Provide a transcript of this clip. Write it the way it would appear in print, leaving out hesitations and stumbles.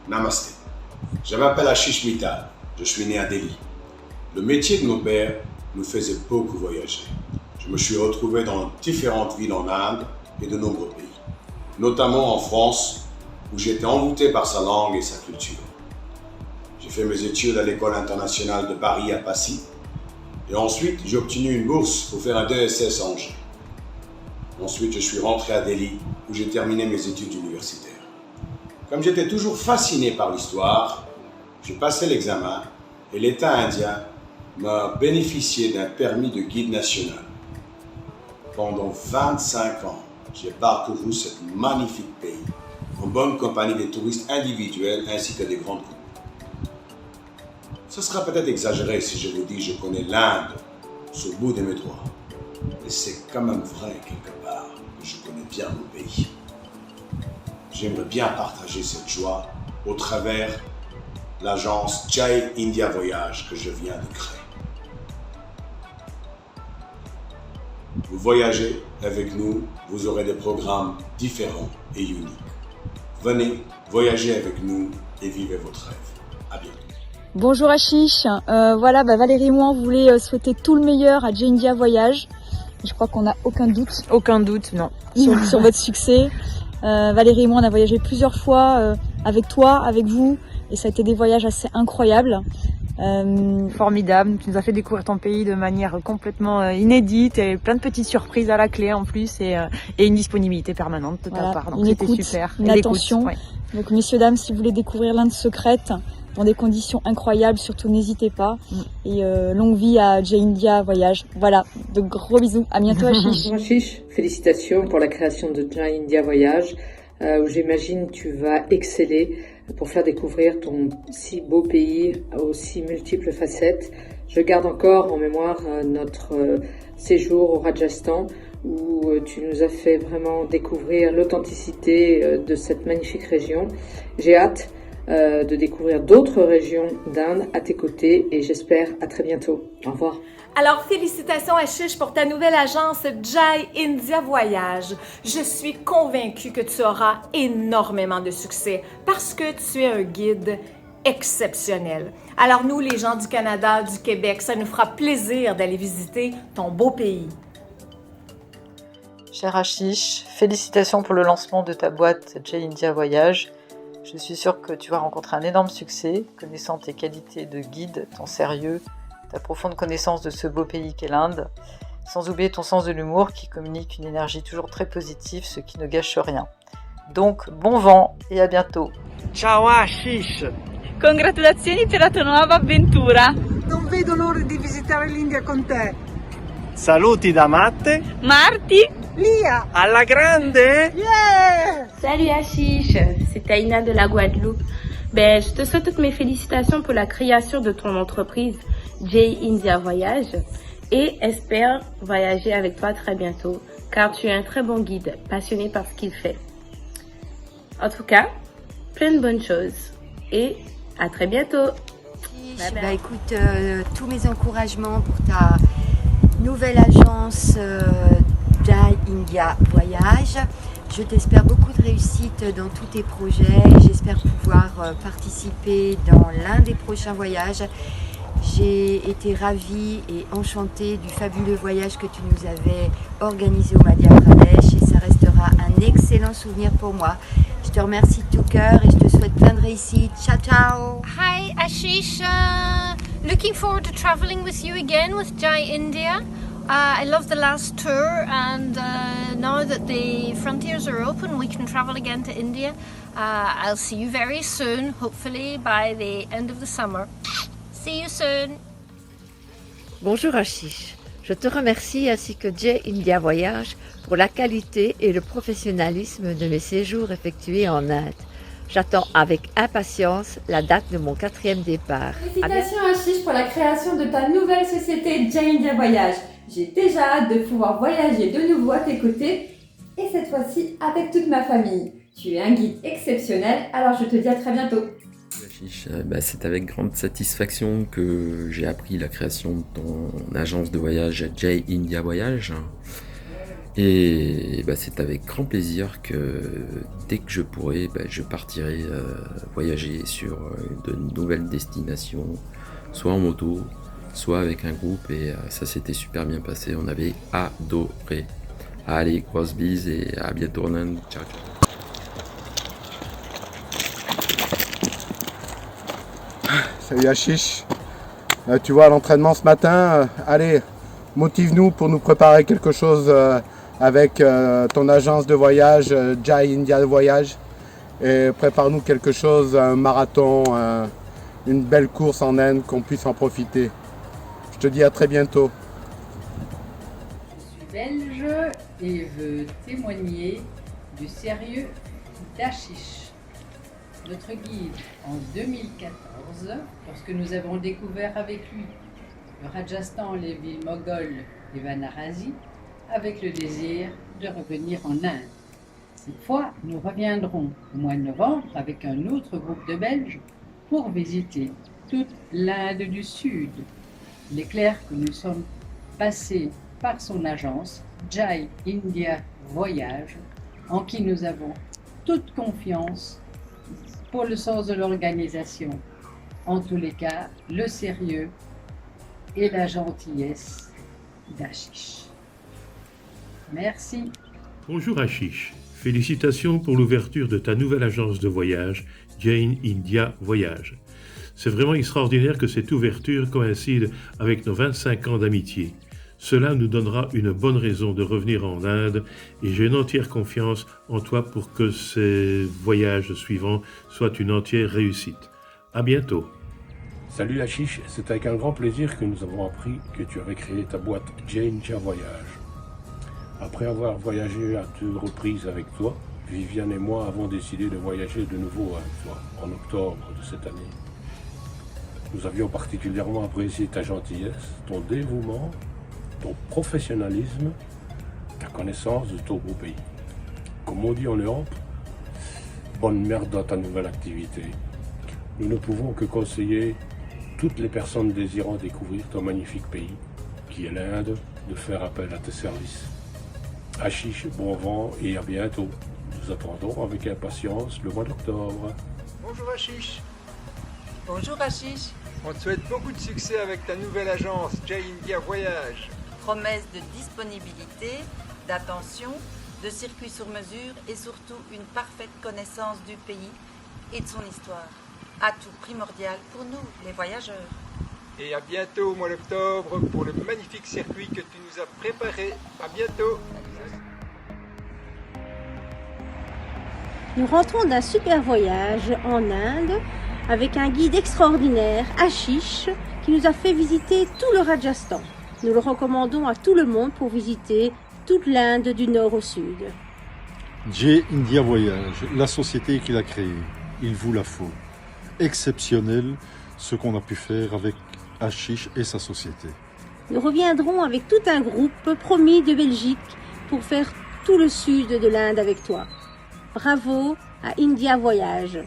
Namasté. Je m'appelle Ashish Mittal. Je suis né à Delhi. Le métier de nos pères nous faisait beaucoup voyager. Je me suis retrouvé dans différentes villes en Inde et de nombreux pays, notamment en France, où j'étais envoûté par sa langue et sa culture. J'ai fait mes études à l'école internationale de Paris à Passy, et ensuite j'ai obtenu une bourse pour faire un DSS à Angers. Ensuite, je suis rentré à Delhi, où j'ai terminé mes études universitaires. Comme j'étais toujours fasciné par l'histoire, j'ai passé l'examen et l'État indien m'a bénéficié d'un permis de guide national. Pendant 25 ans, j'ai parcouru ce magnifique pays, en bonne compagnie des touristes individuels ainsi que des grandes groupes. Ce sera peut-être exagéré si je vous dis que je connais l'Inde sur le bout de mes doigts. Mais c'est quand même vrai quelque part que je connais bien mon pays. J'aimerais bien partager cette joie au travers l'agence Jai India Voyage que je viens de créer. Vous voyagez avec nous, vous aurez des programmes différents et uniques. Venez voyager avec nous et vivez votre rêve. À bientôt. Bonjour Ashish, Valérie et moi on voulait souhaiter tout le meilleur à Jai India Voyage. Je crois qu'on n'a aucun doute. Aucun doute, non. Sur votre succès. Valérie et moi on a voyagé plusieurs fois avec toi, avec vous, et ça a été des voyages assez incroyables. Formidable, tu nous as fait découvrir ton pays de manière complètement inédite et plein de petites surprises à la clé en plus et une disponibilité permanente de ta part. Donc c'était super. Une attention. Ouais. Donc messieurs, dames, si vous voulez découvrir l'Inde secrète dans des conditions incroyables, surtout n'hésitez pas. Et longue vie à Jai India Voyage. Voilà, de gros bisous. À bientôt Ashish. Bonjour Ashish, félicitations pour la création de Jai India Voyage, où j'imagine tu vas exceller pour faire découvrir ton si beau pays aux si multiples facettes. Je garde encore en mémoire notre séjour au Rajasthan, où tu nous as fait vraiment découvrir l'authenticité de cette magnifique région. J'ai hâte de découvrir d'autres régions d'Inde à tes côtés et j'espère à très bientôt. Au revoir. Alors, félicitations Ashish pour ta nouvelle agence Jai India Voyage. Je suis convaincue que tu auras énormément de succès parce que tu es un guide exceptionnel. Alors nous, les gens du Canada, du Québec, ça nous fera plaisir d'aller visiter ton beau pays. Cher Ashish, félicitations pour le lancement de ta boîte Jai India Voyage. Je suis sûre que tu vas rencontrer un énorme succès, connaissant tes qualités de guide, ton sérieux, ta profonde connaissance de ce beau pays qu'est l'Inde, sans oublier ton sens de l'humour qui communique une énergie toujours très positive, ce qui ne gâche rien. Donc, bon vent et à bientôt. Ciao Ashish! Congratulazioni per la tua nuova avventura! Non vedo l'ora di visitare l'India con te! Saluti da Matte! Marti! Lia! Alla grande! Yeah! Salut Ashish, c'est Taïna de la Guadeloupe. Je te souhaite toutes mes félicitations pour la création de ton entreprise Jai India Voyage et espère voyager avec toi très bientôt car tu es un très bon guide, passionné par ce qu'il fait. En tout cas, plein de bonnes choses et à très bientôt. Bye bye. Écoute, tous mes encouragements pour ta nouvelle agence Jai India Voyage. Je t'espère beaucoup de réussite dans tous tes projets. J'espère pouvoir participer dans l'un des prochains voyages. J'ai été ravie et enchantée du fabuleux voyage que tu nous avais organisé au Madhya Pradesh et ça restera un excellent souvenir pour moi. Je te remercie de tout cœur et je te souhaite plein de réussite. Ciao, ciao! Hi Ashish, looking forward to traveling with you again with Jai India. I love the last tour and now that the frontiers are open we can travel again to India. I'll see you very soon, hopefully by the end of the summer. See you soon. Bonjour Ashish, je te remercie ainsi que Jai India Voyage pour la qualité et le professionnalisme de mes séjours effectués en Inde. J'attends avec impatience la date de mon 4e départ. Félicitations Ashish pour la création de ta nouvelle société Jai India Voyage. J'ai déjà hâte de pouvoir voyager de nouveau à tes côtés et cette fois-ci avec toute ma famille. Tu es un guide exceptionnel, alors je te dis à très bientôt. C'est avec grande satisfaction que j'ai appris la création de ton agence de voyage Jai India Voyage. Et c'est avec grand plaisir que dès que je pourrai, je partirai voyager sur de nouvelles destinations, soit en moto, soit avec un groupe. Et ça s'était super bien passé, on avait adoré. Allez, grosse bise et à bientôt. Ciao. Salut Ashish. Tu vois l'entraînement ce matin, allez, motive-nous pour nous préparer quelque chose avec ton agence de voyage, Jai India Voyage. Et prépare-nous quelque chose, un marathon, une belle course en Inde, qu'on puisse en profiter. Je te dis à très bientôt. Je suis belge et veux témoigner du sérieux d'Ashish. Notre guide en 2014, lorsque nous avons découvert avec lui le Rajasthan, les villes mogholes et Varanasi, avec le désir de revenir en Inde. Cette fois, nous reviendrons au mois de novembre avec un autre groupe de Belges pour visiter toute l'Inde du Sud. Il est clair que nous sommes passés par son agence Jai India Voyage, en qui nous avons toute confiance pour le sens de l'organisation. En tous les cas, le sérieux et la gentillesse d'Ashish. Merci. Bonjour Ashish. Félicitations pour l'ouverture de ta nouvelle agence de voyage, Jai India Voyage. C'est vraiment extraordinaire que cette ouverture coïncide avec nos 25 ans d'amitié. Cela nous donnera une bonne raison de revenir en Inde et j'ai une entière confiance en toi pour que ces voyages suivants soient une entière réussite. À bientôt. Salut Ashish, c'est avec un grand plaisir que nous avons appris que tu avais créé ta boîte Jai India Voyage. Après avoir voyagé à 2 reprises avec toi, Viviane et moi avons décidé de voyager de nouveau avec toi en octobre de cette année. Nous avions particulièrement apprécié ta gentillesse, ton dévouement, ton professionnalisme, ta connaissance de ton beau pays. Comme on dit en Europe, bonne merde dans ta nouvelle activité. Nous ne pouvons que conseiller toutes les personnes désirant découvrir ton magnifique pays, qui est l'Inde, de faire appel à tes services. Ashish, bon vent et à bientôt. Nous attendons avec impatience le mois d'octobre. Bonjour Ashish. Bonjour Ashish. On te souhaite beaucoup de succès avec ta nouvelle agence Jai India Voyage. Promesse de disponibilité, d'attention, de circuits sur mesure et surtout une parfaite connaissance du pays et de son histoire. Atout primordial pour nous, les voyageurs. Et à bientôt au mois d'octobre pour le magnifique circuit que tu nous as préparé. À bientôt. Nous rentrons d'un super voyage en Inde avec un guide extraordinaire, Ashish, qui nous a fait visiter tout le Rajasthan. Nous le recommandons à tout le monde pour visiter toute l'Inde du nord au sud. Jai India Voyage, la société qu'il a créée, il vous la faut. Exceptionnel ce qu'on a pu faire avec Ashish et sa société. Nous reviendrons avec tout un groupe promis de Belgique pour faire tout le sud de l'Inde avec toi. Bravo à India Voyage.